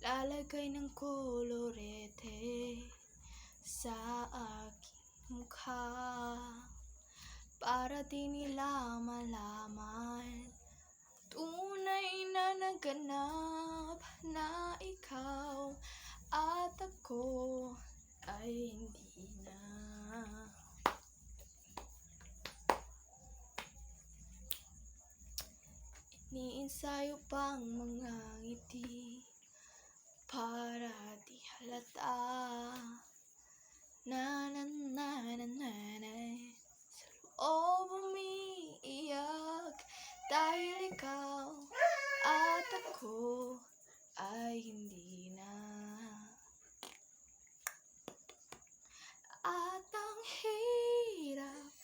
Lalagay ng kolorete sa aking mukha para di nila malaman tunay na naganap na ikaw at ako ay hindi na. Iniensayo pang mga ngiti para di halata na na na na na na. Sa loob umiiyak dahil ikaw at ako ay hindi na. At ang hirap,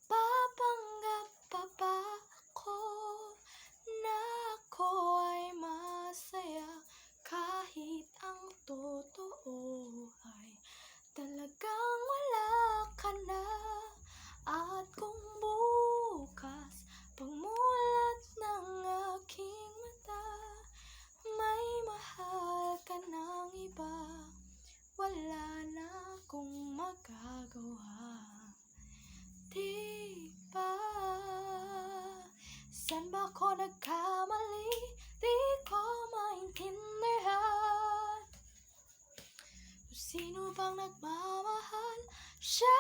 papanggap pa ba ako na ako ay masaya kahit ang totoo ay talagang wala ka na. At kung bukas pagmulat ng aking mata may mahal ka ng iba, wala na akong magagawa. Di ba? Saan ba ako nagkamali? Di ko maintindihan. Kung sino bang nagmamahal, siya